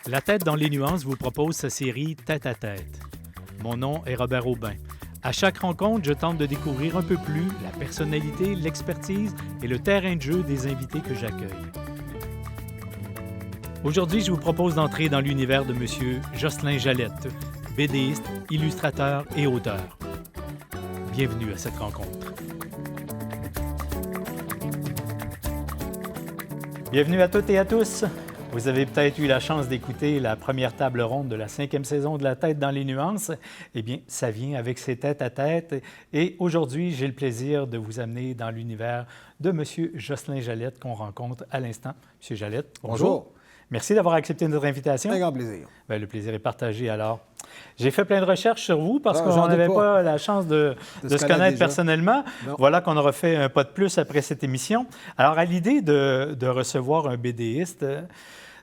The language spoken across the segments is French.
La tête dans les nuances vous propose sa série Tête à tête. Mon nom est Robert Aubin. À chaque rencontre, je tente de découvrir un peu plus la personnalité, l'expertise et le terrain de jeu des invités que j'accueille. Aujourd'hui, je vous propose d'entrer dans l'univers de M. Jocelyn Jalette, BDiste, illustrateur et auteur. Bienvenue à cette rencontre. Bienvenue à toutes et à tous. Vous avez peut-être eu la chance d'écouter la première table ronde de la 5e saison de La tête dans les nuances. Eh bien, ça vient avec ces têtes à tête. Et aujourd'hui, j'ai le plaisir de vous amener dans l'univers de M. Jocelyn Jalette qu'on rencontre à l'instant. M. Jalette, bonjour. Bonjour. Merci d'avoir accepté notre invitation. Un grand plaisir. Bien, le plaisir est partagé alors. J'ai fait plein de recherches sur vous parce Ah, qu'on j'en doute n'avait pas. pas la chance de se connaître déjà. personnellement. Non. Voilà qu'on aura fait un pas de plus après cette émission. Alors, à l'idée de recevoir un BDiste,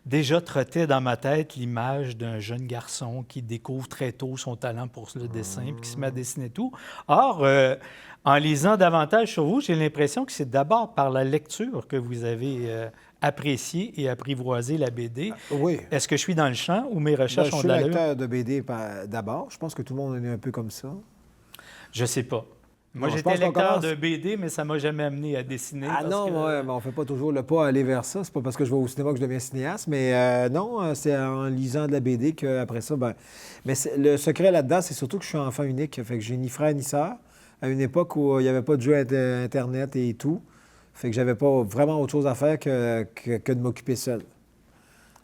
déjà trottait dans ma tête l'image d'un jeune garçon qui découvre très tôt son talent pour le dessin puis qui se met à dessiner tout. Or, en lisant davantage sur vous, j'ai l'impression que c'est d'abord par la lecture que vous avez apprécié et apprivoisé la BD. Oui. Est-ce que je suis dans le champ ou mes Ben, recherches je ont suis de l'allure? lecteur de BD d'abord. Je pense que tout le monde est un peu comme ça. Je sais pas. Moi, Non, je j'étais pense qu'on lecteur commence- de BD, mais ça ne m'a jamais amené à dessiner. Ah parce non, que... ouais, mais on fait pas toujours le pas à aller vers ça. C'est pas parce que je vais au cinéma que je deviens cinéaste, mais non, c'est en lisant de la BD qu'après ça, ben... Mais le secret là-dedans, c'est surtout que je suis enfant unique. Fait que j'ai ni frère ni sœur. À une époque où il n'y avait pas de jeu Internet et tout. Fait que j'avais pas vraiment autre chose à faire que de m'occuper seul.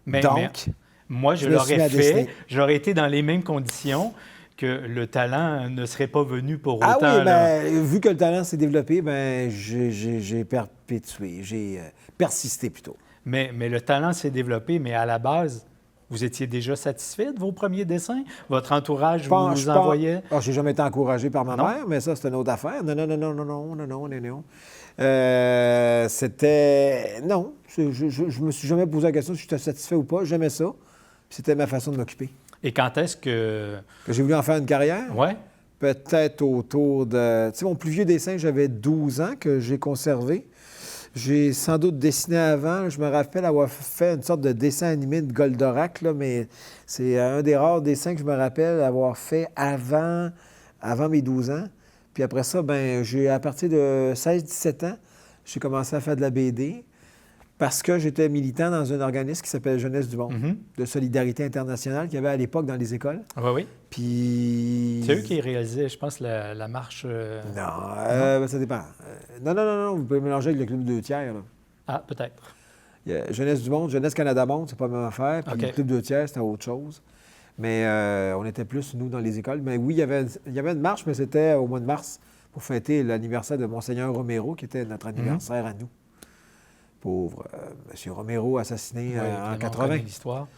Mais Donc, moi, je je me suis mis l'aurais à fait. dessiner. J'aurais été dans les mêmes conditions que le talent ne serait pas venu pour Ah autant. oui, là. bien, vu que le talent s'est développé, ben j'ai perpétué, j'ai persisté plutôt. Mais le talent s'est développé, mais à la base, vous étiez déjà satisfait de vos premiers dessins? Votre entourage vous envoyait? J'ai jamais été encouragé par ma Non? mère, mais ça, c'est une autre affaire. Non. C'était... Non, je me suis jamais posé la question si j'étais satisfait ou pas. J'aimais ça. Puis c'était ma façon de m'occuper. Et quand est-ce que... Que j'ai voulu en faire une carrière? Ouais? Peut-être autour de... Tu sais, mon plus vieux dessin, j'avais 12 ans que j'ai conservé. J'ai sans doute dessiné avant. Je me rappelle avoir fait une sorte de dessin animé de Goldorak, là, mais c'est un des rares dessins que je me rappelle avoir fait avant mes 12 ans. Puis après ça, ben à partir de 16-17 ans, j'ai commencé à faire de la BD parce que j'étais militant dans un organisme qui s'appelle Jeunesse du Monde, de solidarité internationale, qu'il y avait à l'époque dans les écoles. Oui, oui. Puis... C'est eux qui réalisaient, je pense, la marche... Non, ça dépend. Non, vous pouvez mélanger avec le Club 2 tiers, là. Ah, peut-être. Il y a Jeunesse du Monde, Jeunesse Canada Monde, c'est pas la même affaire. Puis OK. le Club 2 tiers, c'était autre chose. Mais on était plus, nous, dans les écoles. Mais oui, il y avait une marche, mais c'était au mois de mars pour fêter l'anniversaire de Monseigneur Romero, qui était notre anniversaire à nous. Pauvre M. Romero, assassiné Oui, en évidemment, on 80. connaît l'histoire.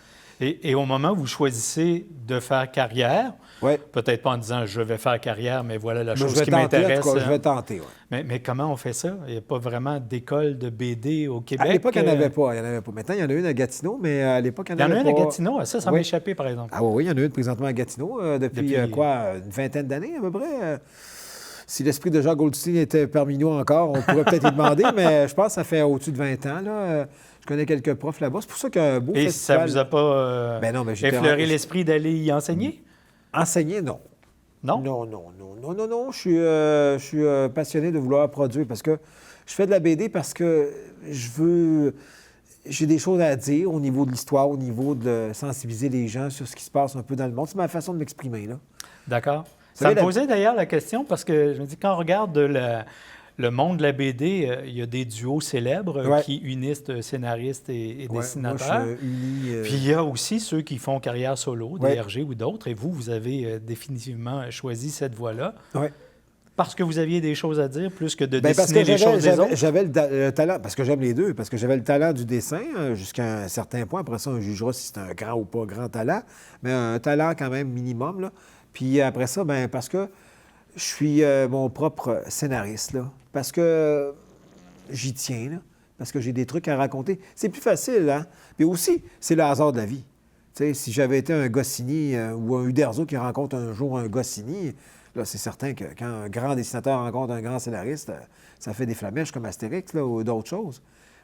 Et au moment où vous choisissez de faire carrière, Oui. peut-être pas en disant « je vais faire carrière, mais voilà la Mais chose je vais qui tenter, m'intéresse. en tout cas, je vais tenter, oui. Mais comment on fait ça? Il n'y a pas vraiment d'école de BD au Québec. À l'époque, il n'y en avait pas. Maintenant, il y en a une à Gatineau, mais à l'époque, il n'y Il y en en a avait une pas. à Gatineau. Ça m'a Oui. échappé, par exemple. Ah oui, il y en a une présentement à Gatineau depuis une vingtaine d'années à peu près. Si l'esprit de Jacques Goldstein était parmi nous encore, on pourrait peut-être y demander, mais je pense que ça fait au-dessus de 20 ans. Là. Je connais quelques profs là-bas. C'est pour ça qu'un beau Et festival... ça vous a pas Ben non, mais j'étais effleuré l'esprit d'aller y enseigner? Enseigner, non. Non? Non. Je suis passionné de vouloir produire parce que je fais de la BD parce que j'ai des choses à dire au niveau de l'histoire, au niveau de sensibiliser les gens sur ce qui se passe un peu dans le monde. C'est ma façon de m'exprimer, là. D'accord. Vous Ça me savez, posait d'ailleurs la question parce que je me dis, quand on regarde le monde de la BD, il y a des duos célèbres Ouais. qui unissent scénaristes et Ouais, dessinateurs. moi, je unis... Puis il y a aussi ceux qui font carrière solo, Ouais. DRG ou d'autres. Et vous avez définitivement choisi cette voie-là Ouais. parce que vous aviez des choses à dire plus que de Bien, parce dessiner que les choses des autres. j'avais le talent, parce que j'aime les deux, parce que j'avais le talent du dessin jusqu'à un certain point. Après ça, on jugera si c'est un grand ou pas grand talent, mais un talent quand même minimum, là. Puis après ça, bien, parce que je suis mon propre scénariste, là. Parce que j'y tiens, là. Parce que j'ai des trucs à raconter. C'est plus facile, hein? Puis aussi, c'est le hasard de la vie. Tu sais, si j'avais été un Goscinny ou un Uderzo qui rencontre un jour un Goscinny, là, c'est certain que quand un grand dessinateur rencontre un grand scénariste, ça fait des flamèches comme Astérix, là, ou d'autres choses.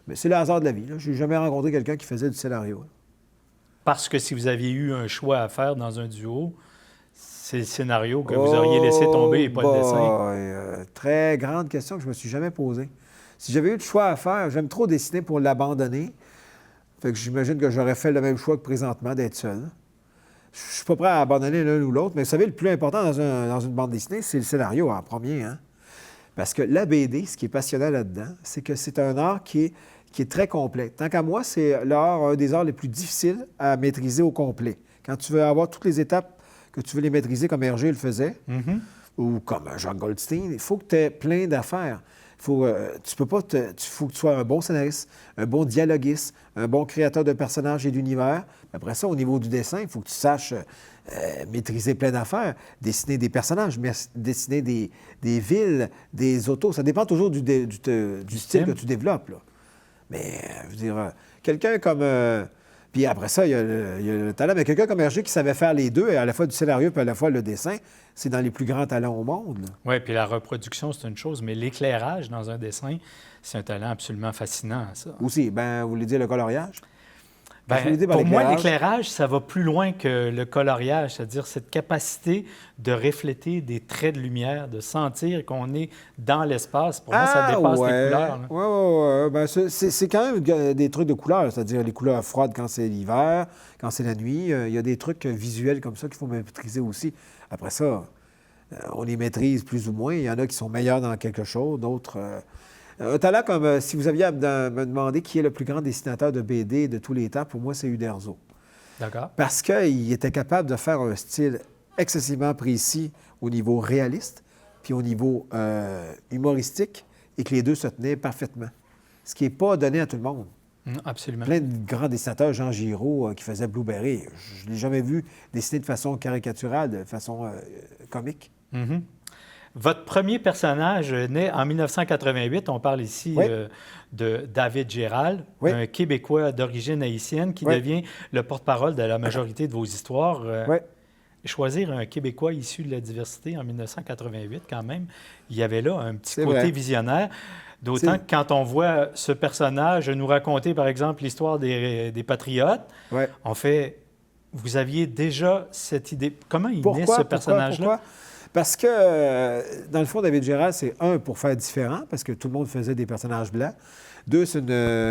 Mais c'est le hasard de la vie, là. Je n'ai jamais rencontré quelqu'un qui faisait du scénario, là. Parce que si vous aviez eu un choix à faire dans un duo, c'est le scénario que vous auriez laissé tomber et pas le dessin. Très grande question que je me suis jamais posée. Si j'avais eu le choix à faire, j'aime trop dessiner pour l'abandonner. Fait que j'imagine que j'aurais fait le même choix que présentement, d'être seul. Je suis pas prêt à abandonner l'un ou l'autre, mais vous savez, le plus important dans une bande dessinée, c'est le scénario en premier. Hein? Parce que la BD, ce qui est passionnant là-dedans, c'est que c'est un art qui est très complet. Tant qu'à moi, c'est un des arts les plus difficiles à maîtriser au complet. Quand tu veux avoir toutes les étapes que tu veux les maîtriser comme Hergé le faisait, ou comme Jean Goldstein, il faut que tu aies plein d'affaires. Faut que tu sois un bon scénariste, un bon dialoguiste, un bon créateur de personnages et d'univers. Après ça, au niveau du dessin, il faut que tu saches maîtriser plein d'affaires, dessiner des personnages, dessiner des villes, des autos. Ça dépend toujours du style que tu développes, là. Mais, je veux dire, quelqu'un comme... puis après ça, il y a le talent. Mais quelqu'un comme Hergé qui savait faire les deux, à la fois du scénario et à la fois le dessin, c'est dans les plus grands talents au monde. Oui, puis la reproduction, c'est une chose, mais l'éclairage dans un dessin, c'est un talent absolument fascinant, ça. Aussi, vous voulez dire le coloriage? Pour moi, l'éclairage, ça va plus loin que le coloriage, c'est-à-dire cette capacité de refléter des traits de lumière, de sentir qu'on est dans l'espace. Pour moi, ça dépasse les couleurs. Oui. C'est quand même des trucs de couleurs, c'est-à-dire les couleurs froides quand c'est l'hiver, quand c'est la nuit. Il y a des trucs visuels comme ça qu'il faut maîtriser aussi. Après ça, on les maîtrise plus ou moins. Il y en a qui sont meilleurs dans quelque chose, d'autres... Un talent comme, si vous aviez à me demander qui est le plus grand dessinateur de BD de tous les temps, pour moi, c'est Uderzo. D'accord. Parce qu'il était capable de faire un style excessivement précis au niveau réaliste, puis au niveau humoristique, et que les deux se tenaient parfaitement. Ce qui n'est pas donné à tout le monde. Absolument. Plein de grands dessinateurs, Jean Giraud, qui faisait Blueberry, je ne l'ai jamais vu dessiner de façon caricaturale, de façon comique. Votre premier personnage naît en 1988. On parle ici de David Gérald, un Québécois d'origine haïtienne qui devient le porte-parole de la majorité de vos histoires. Choisir un Québécois issu de la diversité en 1988, quand même, il y avait là un petit côté visionnaire. D'autant que quand on voit ce personnage nous raconter, par exemple, l'histoire des Patriotes, on fait... Vous aviez déjà cette idée. Comment il naît ce personnage-là? Pourquoi? Parce que, dans le fond, David Gérald, c'est pour faire différent, parce que tout le monde faisait des personnages blancs. Deux,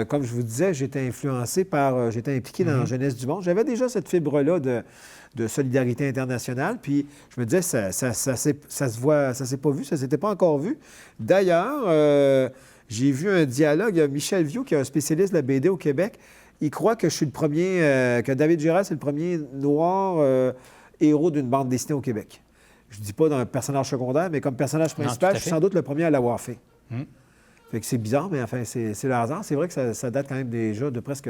comme je vous disais, j'étais impliqué dans la jeunesse du monde. J'avais déjà cette fibre-là de solidarité internationale, puis je me disais, ça se voit, ça s'est pas vu, ça s'était pas encore vu. D'ailleurs, j'ai vu un dialogue, il y a Michel Viau, qui est un spécialiste de la BD au Québec. Il croit que je suis le premier, que David Gérald, c'est le premier noir héros d'une bande dessinée au Québec. Je ne dis pas d'un personnage secondaire, mais comme personnage principal, je suis sans doute le premier à l'avoir fait. Fait que c'est bizarre, mais enfin, c'est le hasard. C'est vrai que ça date quand même déjà de presque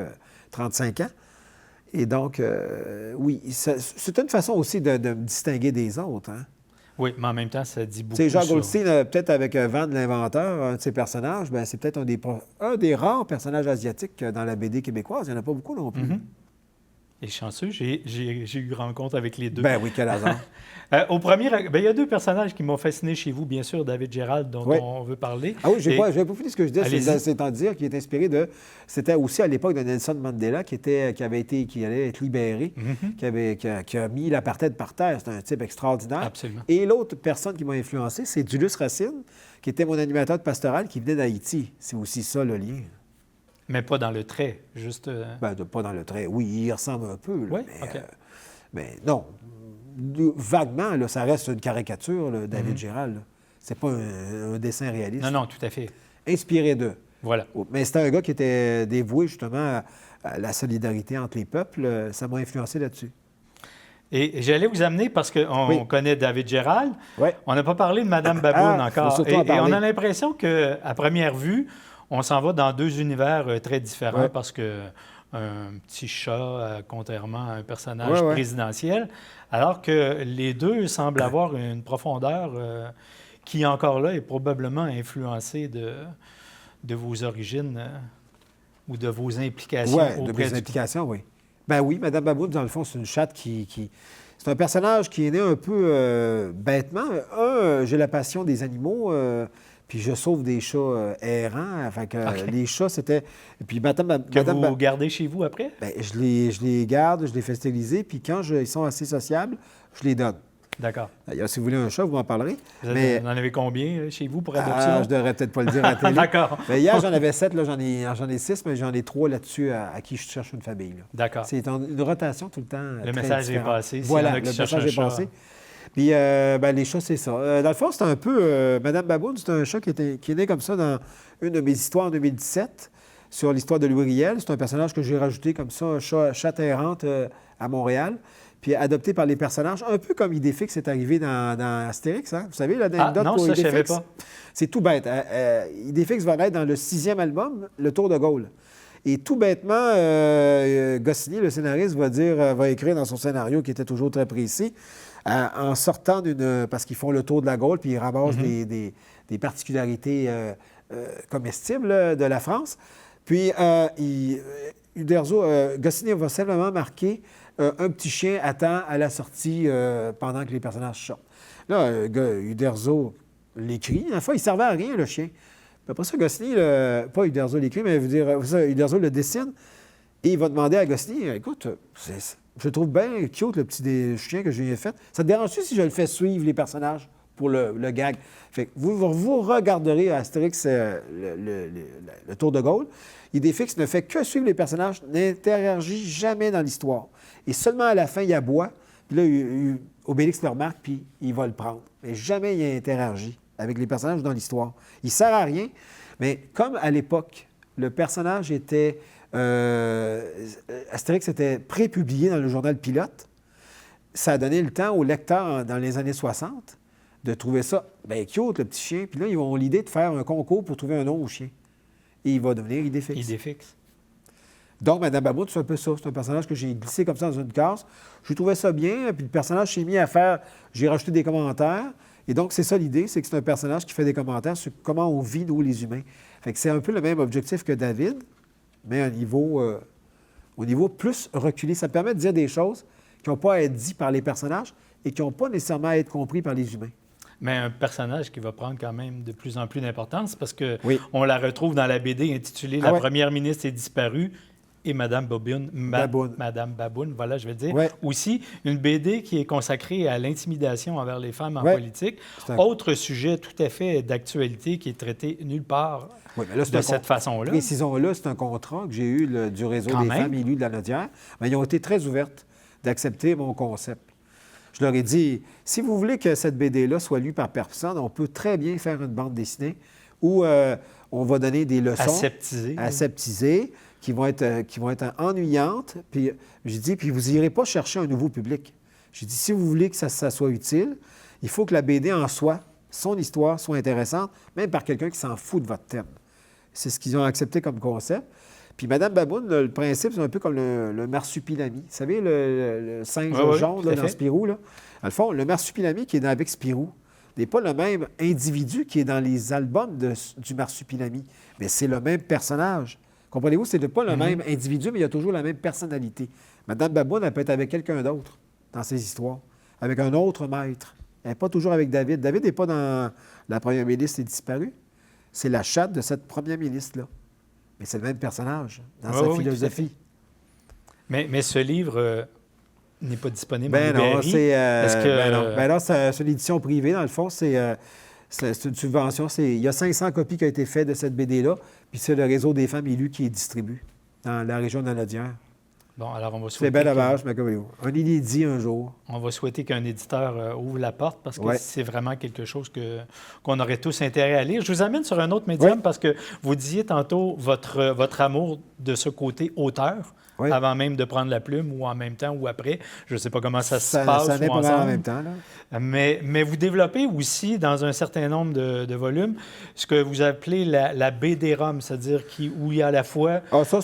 35 ans. Et donc, oui, c'est une façon aussi de me distinguer des autres. Hein? Oui, mais en même temps, ça dit beaucoup. C'est Jean Goldstein, peut-être avec Van l'inventeur, un de ses personnages, c'est peut-être un des rares personnages asiatiques dans la BD québécoise. Il n'y en a pas beaucoup non plus. Et chanceux, j'ai eu rencontre avec les deux. Ben oui, quel hasard. Au premier, il y a deux personnages qui m'ont fasciné chez vous, bien sûr, David Gérald, dont on veut parler. Ah oui, je n'ai pas fini ce que je disais, c'est en dire qu'il est inspiré de... C'était aussi à l'époque de Nelson Mandela, qui allait être libéré, qui a mis l'apartheid par terre. C'est un type extraordinaire. Absolument. Et l'autre personne qui m'a influencé, c'est Julius Racine, qui était mon animateur de pastoral, qui venait d'Haïti. C'est aussi ça, le lien. Mais pas dans le trait, juste... pas dans le trait. Oui, il ressemble un peu, là, mais non. Vaguement, là, ça reste une caricature, là, David Gérald. C'est pas un dessin réaliste. Non, tout à fait. Inspiré d'eux. Voilà. Mais c'était un gars qui était dévoué, justement, à la solidarité entre les peuples. Ça m'a influencé là-dessus. Et j'allais vous amener, parce qu'on connaît David Gérald, on n'a pas parlé de Mme Baboune encore. Et on a l'impression qu'à première vue, on s'en va dans deux univers très différents parce que un petit chat, contrairement à un personnage présidentiel, alors que les deux semblent avoir une profondeur qui, encore là, est probablement influencée de vos origines ou de vos implications de mes implications, oui. Ben oui, Mme Baboune, dans le fond, c'est une chatte qui... C'est un personnage qui est né un peu bêtement. J'ai la passion des animaux... puis je sauve des chats errants. Enfin que OK. les chats, c'était... Puis madame, Que vous gardez chez vous après? ben, je les garde, je les fais stériliser, puis quand ils sont assez sociables, je les donne. D'accord. D'ailleurs, si vous voulez un chat, vous m'en parlerez. Vous Mais en avez combien chez vous pour je adoption? devrais peut-être pas le dire à la télé. D'accord. Mais hier, j'en avais 7, là, j'en ai 6, mais j'en ai 3 là-dessus à qui je cherche une famille. Là. D'accord. C'est une rotation tout le temps. Le très message est différente. passé. S'il y en Voilà, a le qui cherchent message un est chat. passé. Puis, ben, les chats, c'est ça. Dans le fond, c'est un peu... Madame Baboune, c'est un chat qui est né comme ça dans une de mes histoires en 2017 sur l'histoire de Louis Riel. C'est un personnage que j'ai rajouté comme ça, chat errante à Montréal, puis adopté par les personnages, un peu comme Idéfix est arrivé dans Astérix. Hein? Vous savez, l'anecdote non, pour ça, je savais Idéfix? pas. C'est tout bête. Idéfix va naître dans le 6e album, Le Tour de Gaulle. Et tout bêtement, Goscinny, le scénariste, va écrire dans son scénario, qui était toujours très précis, en sortant parce qu'ils font le tour de la Gaule, puis ils ramassent des particularités comestibles là, de la France. Puis Goscinny va simplement marquer un petit chien attend à la sortie pendant que les personnages sortent. Là, Uderzo l'écrit. La fois, il ne servait à rien, le chien. Puis après ça, Goscinny, pas Uderzo l'écrit, mais Uderzo le dessine. Et il va demander à Goscinny, écoute, je trouve bien cute le petit chien que j'ai fait. Ça te dérange-tu si je le fais suivre les personnages pour le gag? Fait que vous regarderez à Astérix le Tour de Gaulle. Idéfix ne fait que suivre les personnages, n'interagit jamais dans l'histoire. Et seulement à la fin, il aboie. Puis là, Obélix le remarque, puis il va le prendre. Mais jamais il interagit avec les personnages dans l'histoire. Il ne sert à rien, mais comme à l'époque, le personnage était... Astérix était prépublié dans le journal Pilote, ça a donné le temps aux lecteurs dans les années 60 de trouver ça bien cute, le petit chien. Puis là, ils ont l'idée de faire un concours pour trouver un nom au chien. Et il va devenir Idéfix. Idéfix. Donc, Madame Baboune, c'est un peu ça. C'est un personnage que j'ai glissé comme ça dans une case. Je trouvais ça bien. Puis le personnage s'est mis à faire... J'ai rajouté des commentaires. Et donc, c'est ça l'idée, c'est que c'est un personnage qui fait des commentaires sur comment on vit, nous, les humains. Fait que c'est un peu le même objectif que David, mais à au niveau plus reculé. Ça permet de dire des choses qui n'ont pas à être dites par les personnages et qui n'ont pas nécessairement à être compris par les humains. Mais un personnage qui va prendre quand même de plus en plus d'importance parce qu'on Oui. la retrouve dans la BD intitulée Ah La ouais. première ministre est disparue et Madame Baboune. Madame Baboune, voilà, je vais dire. Ouais. Aussi, une BD qui est consacrée à l'intimidation envers les femmes en Ouais. politique. C'est un- Autre sujet tout à fait d'actualité qui est traité nulle part Oui, mais là, de cette façon-là. Précisons-le, c'est un contrat que j'ai eu du réseau Quand des même. femmes élues de la Nodière. Mais ils ont été très ouvertes d'accepter mon concept. Je leur ai dit, si vous voulez que cette BD-là soit lue par personne, on peut très bien faire une bande dessinée où on va donner des leçons Aseptisé. aseptisées qui vont être ennuyantes. Puis j'ai dit, puis vous n'irez pas chercher un nouveau public. J'ai dit, si vous voulez que ça soit utile, il faut que la BD en soi, son histoire, soit intéressante, même par quelqu'un qui s'en fout de votre thème. C'est ce qu'ils ont accepté comme concept. Puis Madame Baboune, le principe, c'est un peu comme le marsupilami. Vous savez, le singe Oui, jaune tout à là, dans fait. Spirou, là. Dans le fond, le marsupilami qui est avec Spirou n'est pas le même individu qui est dans les albums du marsupilami, mais c'est le même personnage. Comprenez-vous? C'est pas le même individu, mais il y a toujours la même personnalité. Madame Baboune, elle peut être avec quelqu'un d'autre dans ses histoires, avec un autre maître. Elle n'est pas toujours avec David. David n'est pas dans la première ministre est disparue. C'est la chatte de cette première ministre-là. Mais c'est le même personnage dans Oui, sa oui, tout à philosophie. Mais ce livre n'est pas disponible en Ben non, librairie. c'est Est-ce que... ben non, c'est une édition privée, dans le fond. C'est une subvention. Il y a 500 copies qui ont été faites de cette BD-là, puis c'est le réseau des femmes élues qui distribue dans la région de la Nodière. Bon, alors on va C'est souhaiter bien dommage, mais comme un inédit un jour. on va souhaiter qu'un éditeur ouvre la porte parce que Ouais. c'est vraiment quelque chose qu'on aurait tous intérêt à lire. Je vous amène sur un autre médium Ouais. parce que vous disiez tantôt votre amour de ce côté auteur, Ouais. avant même de prendre la plume ou en même temps ou après. Je ne sais pas comment ça se Ça passe n'est ou pas mal en ensemble. même temps, là. Mais vous développez aussi, dans un certain nombre de volumes, ce que vous appelez la BD-ROM, c'est-à-dire où il y a à la fois... Ah, ça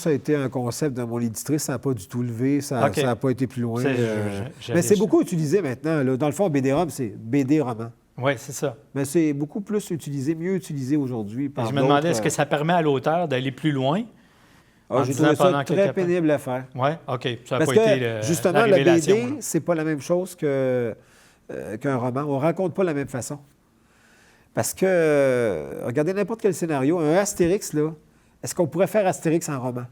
a été un concept de mon éditrice. Ça n'a pas du tout levé. Ça OK. n'a pas été plus loin. C'est- Mais c'est j'avais- beaucoup utilisé maintenant. Là. Dans le fond, BD-ROM, c'est BD-roman. Oui, c'est ça. Mais c'est beaucoup plus utilisé, mieux utilisé aujourd'hui par Je me demandais, d'autres, est-ce que ça permet à l'auteur d'aller plus loin? en J'ai disant trouvé ça pendant très quelques pénible à faire. Oui, OK. Ça n'a Parce pas été que, justement, la la révélation. BD, là. c'est pas la même chose qu'un roman. On ne raconte pas de la même façon. Parce que, regardez n'importe quel scénario, un Astérix, là, est-ce qu'on pourrait faire Astérix en roman?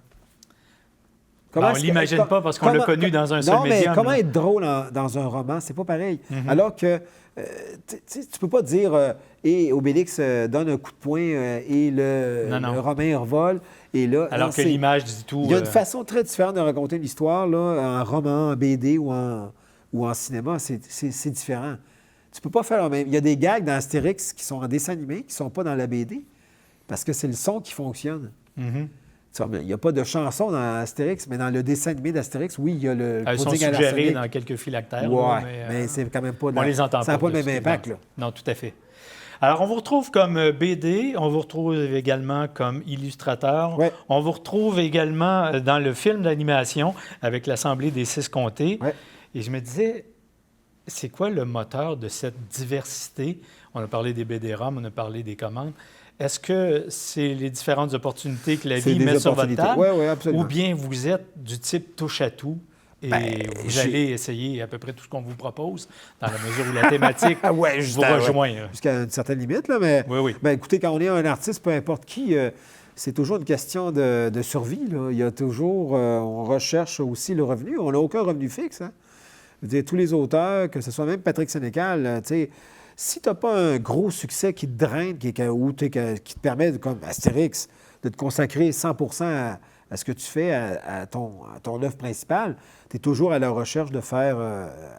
On ne l'imagine pas parce qu'on l'a connu dans un seul médium. Non, mais comment être drôle dans un roman? C'est pas pareil. Alors que, tu peux pas dire et Obélix donne un coup de poing et le Romain revole. Et là, alors que l'image dit tout. Il y a une façon très différente de raconter une histoire, là, en roman, en BD ou en cinéma. C'est différent. Tu peux pas faire le même. Il y a des gags dans Astérix qui sont en dessin animé, qui sont pas dans la BD, parce que c'est le son qui fonctionne. Il n'y a pas de chanson dans Astérix, mais dans le dessin animé d'Astérix, oui, il y a le Elles sont suggérées dans quelques phylactères. Oui, mais mais c'est quand même pas... on les entend pas. Ça n'a pas le même impact, là. Non, tout à fait. Alors, on vous retrouve comme BD, on vous retrouve également comme illustrateur. Ouais. On vous retrouve également dans le film d'animation avec l'Assemblée des Six Comtés. Ouais. Et je me disais, c'est quoi le moteur de cette diversité? On a parlé des BD-ROM, on a parlé des commandes. Est-ce que c'est les différentes opportunités que la vie met sur votre table? Oui, absolument. Ou bien vous êtes du type touche-à-tout et vous allez essayer à peu près tout ce qu'on vous propose dans la mesure où la thématique vous rejoint? Jusqu'à une certaine limite, là, mais Oui. Écoutez, quand on est un artiste, peu importe qui, c'est toujours une question de survie, là. Il y a toujours... on recherche aussi le revenu. On n'a aucun revenu fixe, hein? Je veux dire, tous les auteurs, que ce soit même Patrick Sénécal, tu sais... Si tu n'as pas un gros succès qui te draine, qui te permet, comme Astérix, de te consacrer 100 à ce que tu fais, à ton œuvre principale, tu es toujours à la recherche de faire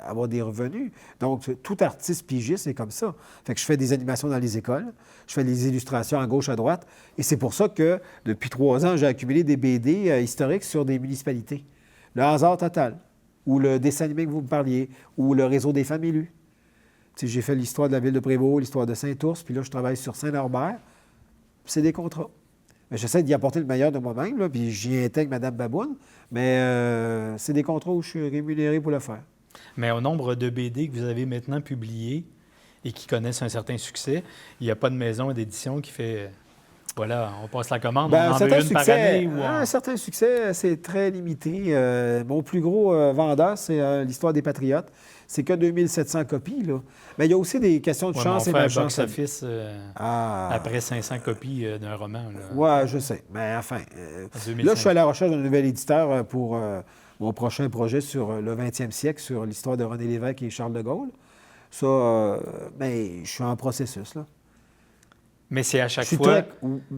avoir des revenus. Donc, tout artiste pigiste est comme ça. Fait que je fais des animations dans les écoles, je fais des illustrations à gauche, à droite, et c'est pour ça que, depuis 3 ans, j'ai accumulé des BD historiques sur des municipalités. Le hasard total, ou le dessin animé que vous me parliez, ou le réseau des femmes élues. J'ai fait l'histoire de la ville de Prévost, l'histoire de Saint-Ours, puis là, je travaille sur Saint-Norbert. C'est des contrats. Mais j'essaie d'y apporter le meilleur de moi-même, là, puis j'y intègre Mme Baboune, mais c'est des contrats où je suis rémunéré pour le faire. Mais au nombre de BD que vous avez maintenant publiés et qui connaissent un certain succès, il n'y a pas de maison d'édition qui fait... Voilà, on passe la commande, on en veut une par année? Un certain succès, c'est très limité. Mon plus gros vendeur, c'est l'histoire des Patriotes. C'est que 2700 copies, là. Mais il y a aussi des questions de chance et de malchance. On fait un box-office après 500 copies d'un roman. Oui, je sais. Mais enfin, là, je suis à la recherche d'un nouvel éditeur pour mon prochain projet sur le 20e siècle, sur l'histoire de René Lévesque et Charles de Gaulle. Ça, mais je suis en processus, là. Mais c'est à chaque fois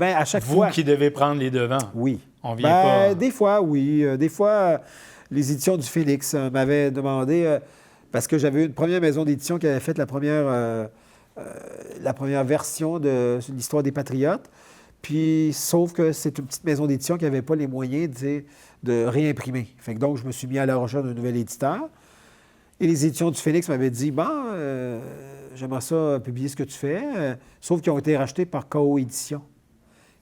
à chaque vous fois qui devez prendre les devants. Oui. On vient pas... Des fois, oui. Des fois, les éditions du Phénix m'avaient demandé... parce que j'avais eu une première maison d'édition qui avait fait la première version de l'histoire des Patriotes. Puis, sauf que c'est une petite maison d'édition qui n'avait pas les moyens de réimprimer. Fait que donc, je me suis mis à la recherche d'un nouvel éditeur. Et les éditions du Phénix m'avaient dit, j'aimerais ça publier ce que tu fais, sauf qu'ils ont été rachetés par KO Éditions,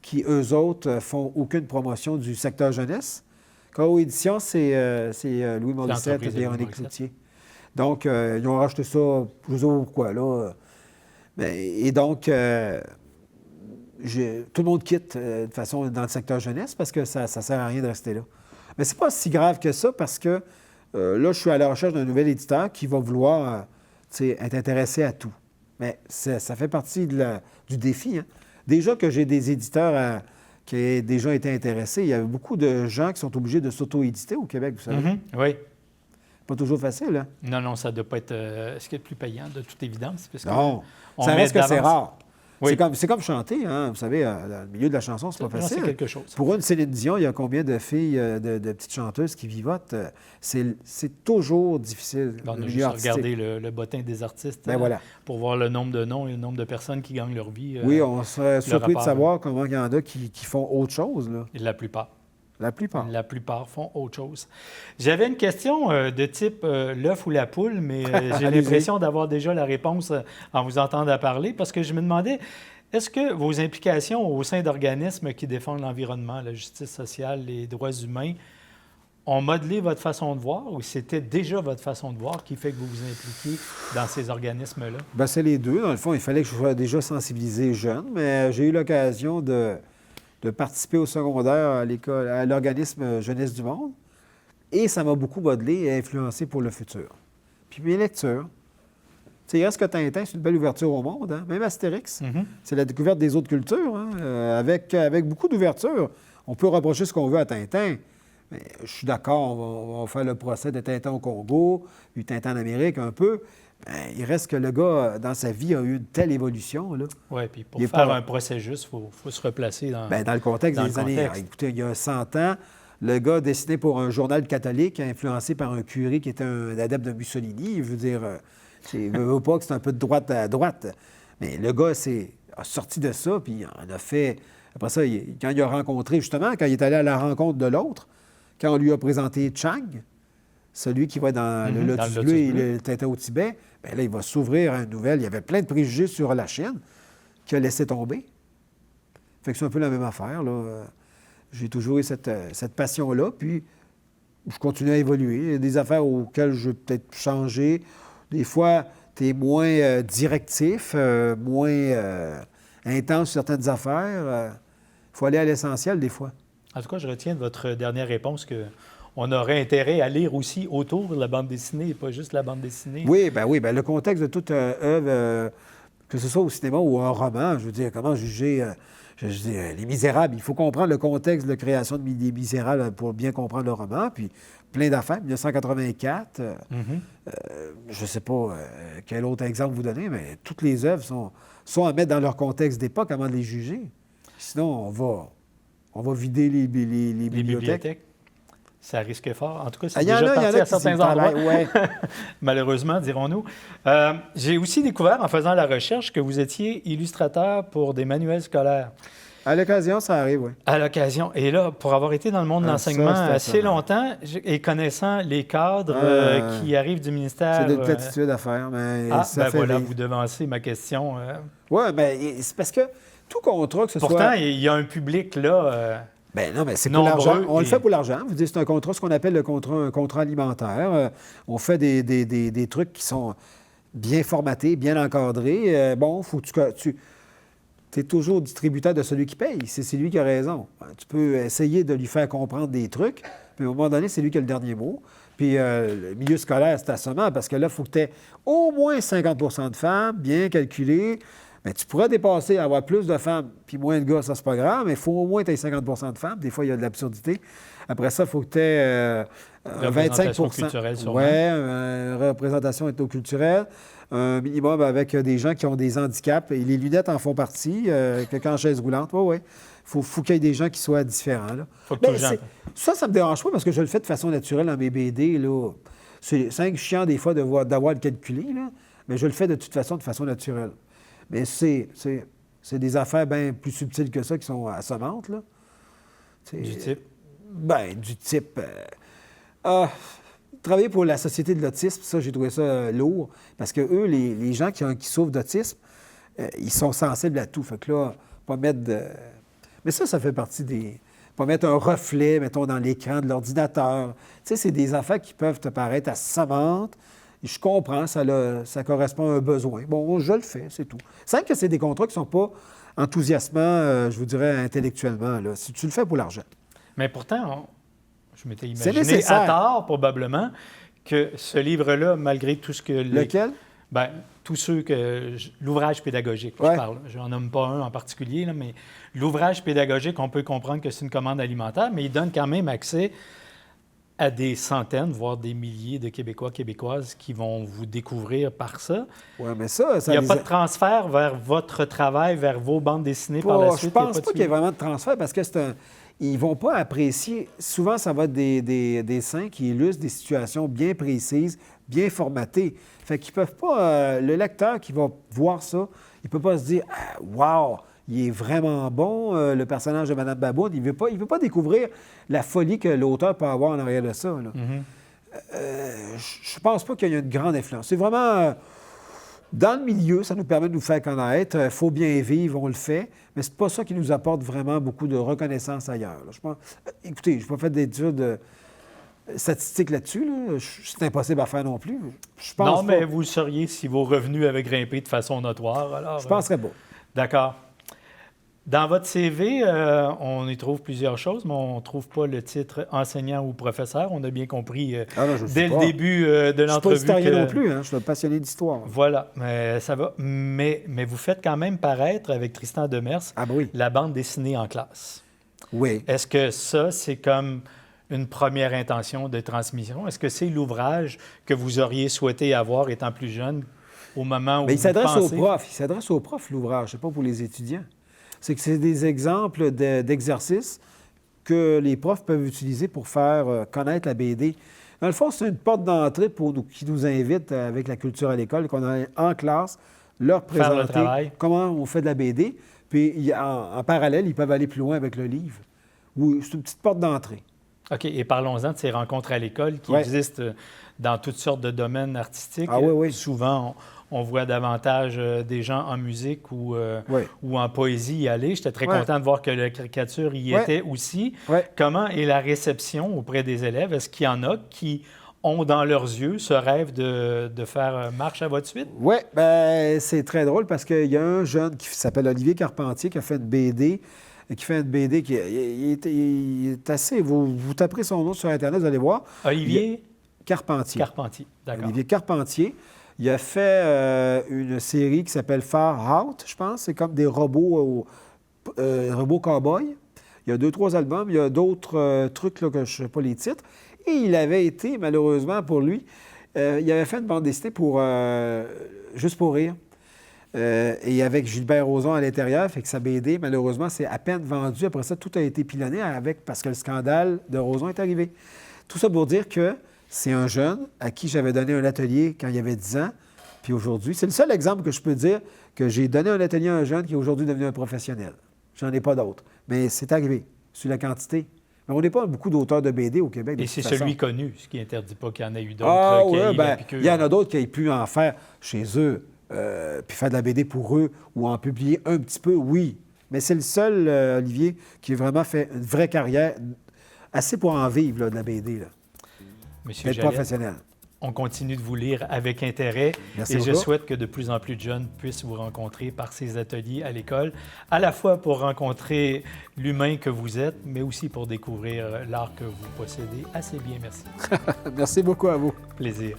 qui, eux autres, font aucune promotion du secteur jeunesse. KO Éditions, c'est Louis Morissette et Véronique Cloutier. Donc, ils ont racheté ça, je ne sais pas pourquoi, là. Et donc, tout le monde quitte, de façon, dans le secteur jeunesse, parce que ça ne sert à rien de rester là. Mais c'est pas si grave que ça, parce que là, je suis à la recherche d'un nouvel éditeur qui va vouloir être intéressé à tout. Mais ça fait partie du défi, hein. Déjà que j'ai des éditeurs qui ont déjà été intéressés, il y a beaucoup de gens qui sont obligés de s'auto-éditer au Québec, vous savez. Oui. Pas toujours facile, hein? Non, ça ne doit pas être ce qui est le plus payant, de toute évidence. Non, ça reste que c'est rare. Oui. C'est comme chanter, hein? Vous savez, dans le milieu de la chanson, c'est pas facile. C'est quelque chose. Pour une Céline Dion, il y a combien de filles, de petites chanteuses qui vivotent? C'est toujours difficile. On a juste regardé le bottin des artistes voilà. Pour voir le nombre de noms et le nombre de personnes qui gagnent leur vie. Oui, on serait surpris de savoir comment il y en a qui font autre chose, là. Et la plupart. La plupart. La plupart font autre chose. J'avais une question de type l'œuf ou la poule, mais j'ai l'impression d'avoir déjà la réponse en vous entendant parler, parce que je me demandais, est-ce que vos implications au sein d'organismes qui défendent l'environnement, la justice sociale, les droits humains, ont modelé votre façon de voir, ou c'était déjà votre façon de voir qui fait que vous vous impliquez dans ces organismes-là? Bien, c'est les deux. Dans le fond, il fallait que je sois déjà sensibilisé jeune, mais j'ai eu l'occasion de participer au secondaire à l'école, à l'organisme Jeunesse du Monde. Et ça m'a beaucoup modelé et influencé pour le futur. Puis mes lectures. Il reste que Tintin, c'est une belle ouverture au monde. Hein? Même Astérix, c'est la découverte des autres cultures. Hein? Avec beaucoup d'ouverture. On peut reprocher ce qu'on veut à Tintin. Mais je suis d'accord, on va faire le procès de Tintin au Congo, puis Tintin en Amérique un peu. Bien, il reste que le gars, dans sa vie, a eu une telle évolution. Oui, puis pour faire un procès juste, il faut se replacer dans le contexte dans des le années. contexte. Écoutez, il y a 100 ans, le gars dessiné pour un journal catholique, influencé par un curé qui était un adepte de Mussolini. Je veux dire, je ne veux pas que c'est un peu de droite à droite. Mais le gars a sorti de ça, puis il en a fait... Après ça, quand il a rencontré, justement, quand il est allé à la rencontre de l'autre, quand on lui a présenté Chang, celui qui va dans le Lotus bleu et le Tintin au Tibet, bien là, il va s'ouvrir à une nouvelle. Il y avait plein de préjugés sur la Chine qu'il a laissé tomber. Fait que c'est un peu la même affaire, là. J'ai toujours eu cette passion-là, puis je continue à évoluer. Il y a des affaires auxquelles je vais peut-être changer. Des fois, tu es moins directif, moins intense sur certaines affaires. Il faut aller à l'essentiel, des fois. En tout cas, je retiens de votre dernière réponse qu'on aurait intérêt à lire aussi autour de la bande dessinée et pas juste la bande dessinée. Oui, le contexte de toute œuvre, que ce soit au cinéma ou un roman, je veux dire, comment juger... Les Misérables, il faut comprendre le contexte de création des Misérables pour bien comprendre le roman, puis plein d'affaires. 1984, je ne sais pas quel autre exemple vous donnez, mais toutes les œuvres sont à mettre dans leur contexte d'époque avant de les juger. Sinon, on va vider les bibliothèques. Ça risque fort. En tout cas, c'est il y en déjà parti a à certains endroits. Ouais. Malheureusement, dirons-nous. J'ai aussi découvert, en faisant la recherche, que vous étiez illustrateur pour des manuels scolaires. À l'occasion, ça arrive, oui. À l'occasion. Et là, pour avoir été dans le monde de l'enseignement assez longtemps et connaissant les cadres qui arrivent du ministère... C'est une platitude à faire, mais vous devancez ma question. Oui, mais c'est parce que tout contrat, que ce soit... Pourtant, il y a un public, là... non, mais c'est pour l'argent. On le fait pour l'argent. Vous dites, c'est un contrat, ce qu'on appelle un contrat alimentaire. On fait des trucs qui sont bien formatés, bien encadrés. Il faut que tu es toujours distributeur de celui qui paye. C'est lui qui a raison. Tu peux essayer de lui faire comprendre des trucs, puis à un moment donné, c'est lui qui a le dernier mot. Puis le milieu scolaire, c'est assommant parce que là, il faut que tu aies au moins 50 de femmes, bien calculées. Bien, tu pourras dépasser, avoir plus de femmes puis moins de gars, ça, c'est pas grave, mais il faut au moins que tu aies 50 de femmes. Des fois, il y a de l'absurdité. Après ça, il faut que tu aies 25 culturelle, sûrement. Oui, représentation ethnoculturelle. Un minimum avec des gens qui ont des handicaps. Et les lunettes en font partie. Quelqu'un en chaise roulante, oui. Il faut qu'il y ait des gens qui soient différents. Là. Faut que ça me dérange pas parce que je le fais de façon naturelle dans mes BD. Là. C'est chiant des fois d'avoir le calculé, là, mais je le fais de toute façon de façon naturelle. Mais c'est des affaires bien plus subtiles que ça qui sont assommantes, là. Du type? Du type... travailler pour la Société de l'autisme, ça, j'ai trouvé ça lourd. Parce que eux, les gens qui souffrent d'autisme, ils sont sensibles à tout. Fait que là, pas mettre de... Mais ça fait partie des... Pas mettre un reflet, mettons, dans l'écran de l'ordinateur. Tu sais, c'est des affaires qui peuvent te paraître assommantes. Je comprends, ça correspond à un besoin. Bon, je le fais, c'est tout. C'est vrai que c'est des contrats qui ne sont pas enthousiasmants, je vous dirais, intellectuellement, là, si tu le fais pour l'argent. Mais pourtant, je m'étais imaginé à tort, probablement, que ce livre-là, malgré tout ce que... Lequel? Bien, tous ceux que... L'ouvrage pédagogique, je parle. Je n'en nomme pas un en particulier, là, mais l'ouvrage pédagogique, on peut comprendre que c'est une commande alimentaire, mais il donne quand même accès à des centaines, voire des milliers de Québécois, Québécoises qui vont vous découvrir par ça. Oui, mais ça il n'y a pas de transfert vers votre travail, vers vos bandes dessinées par la suite? Je pense pas qu'il y ait vraiment de transfert parce que ils ne vont pas apprécier. Souvent, ça va être des dessins qui illustrent des situations bien précises, bien formatées. Fait qu'ils peuvent pas... le lecteur qui va voir ça, il ne peut pas se dire « Wow! » Il est vraiment bon, le personnage de Mme Baboune. Il ne veut pas découvrir la folie que l'auteur peut avoir en arrière de ça. Là. Je pense pas qu'il y ait une grande influence. C'est vraiment... dans le milieu, ça nous permet de nous faire connaître. Il faut bien vivre, on le fait. Mais c'est pas ça qui nous apporte vraiment beaucoup de reconnaissance ailleurs. Là. Je pense... Écoutez, je n'ai pas fait d'études statistiques là-dessus. Là. C'est impossible à faire non plus. Je pense non, mais vous le sauriez si vos revenus avaient grimpé de façon notoire. Alors, je ne penserais pas. D'accord. Dans votre CV, on y trouve plusieurs choses, mais on ne trouve pas le titre enseignant ou professeur. On a bien compris dès le début de l'entrevue. Je ne suis pas historien non plus, hein? Je suis un passionné d'histoire. Voilà, mais ça va. Mais vous faites quand même paraître, avec Tristan Demers, la bande dessinée en classe. Oui. Est-ce que ça, c'est comme une première intention de transmission? Est-ce que c'est l'ouvrage que vous auriez souhaité avoir étant plus jeune, au moment où il s'adresse aux profs. Il s'adresse aux profs, l'ouvrage. Ce n'est pas pour les étudiants. C'est des exemples d'exercices que les profs peuvent utiliser pour faire connaître la BD. Dans le fond, c'est une porte d'entrée qui nous invite, avec la culture à l'école, qu'on a en classe, leur présenter comment on fait de la BD. Puis, en parallèle, ils peuvent aller plus loin avec le livre. Oui, c'est une petite porte d'entrée. OK. Et parlons-en de ces rencontres à l'école qui existent dans toutes sortes de domaines artistiques. Oui. Souvent, on voit davantage des gens en musique ou en poésie y aller. J'étais très content de voir que la caricature y était aussi. Comment est la réception auprès des élèves? Est-ce qu'il y en a qui ont dans leurs yeux ce rêve de faire marche à votre suite? Oui, c'est très drôle parce qu'il y a un jeune qui s'appelle Olivier Carpentier qui a fait une BD. Qui est assez... Vous taperez son nom sur Internet, vous allez voir. Olivier Carpentier. Carpentier, d'accord. Olivier Carpentier. Il a fait une série qui s'appelle Far Out, je pense. C'est comme des robots cow-boys. Il y a 2-3 albums. Il y a d'autres trucs là, que je ne sais pas les titres. Et il avait été, malheureusement pour lui, il avait fait une bande dessinée pour Juste pour rire. Et avec Gilbert Rozon à l'intérieur, fait que sa BD, malheureusement, c'est à peine vendu. Après ça, tout a été pilonné parce que le scandale de Rozon est arrivé. Tout ça pour dire que c'est un jeune à qui j'avais donné un atelier quand il avait 10 ans. Puis aujourd'hui, c'est le seul exemple que je peux dire que j'ai donné un atelier à un jeune qui est aujourd'hui devenu un professionnel. J'en ai pas d'autres. Mais c'est arrivé, sur la quantité. Mais on n'est pas beaucoup d'auteurs de BD au Québec. Et c'est celui connu, ce qui n'interdit pas qu'il y en ait eu d'autres. Il y en a d'autres qui aient pu en faire chez eux. Puis faire de la BD pour eux ou en publier un petit peu, oui. Mais c'est le seul, Olivier, qui a vraiment fait une vraie carrière, assez pour en vivre, là, de la BD. Là. Monsieur D'être professionnel. On continue de vous lire avec intérêt. Merci et beaucoup. Je souhaite que de plus en plus de jeunes puissent vous rencontrer par ces ateliers à l'école, à la fois pour rencontrer l'humain que vous êtes, mais aussi pour découvrir l'art que vous possédez assez bien. Merci. Merci beaucoup à vous. Plaisir.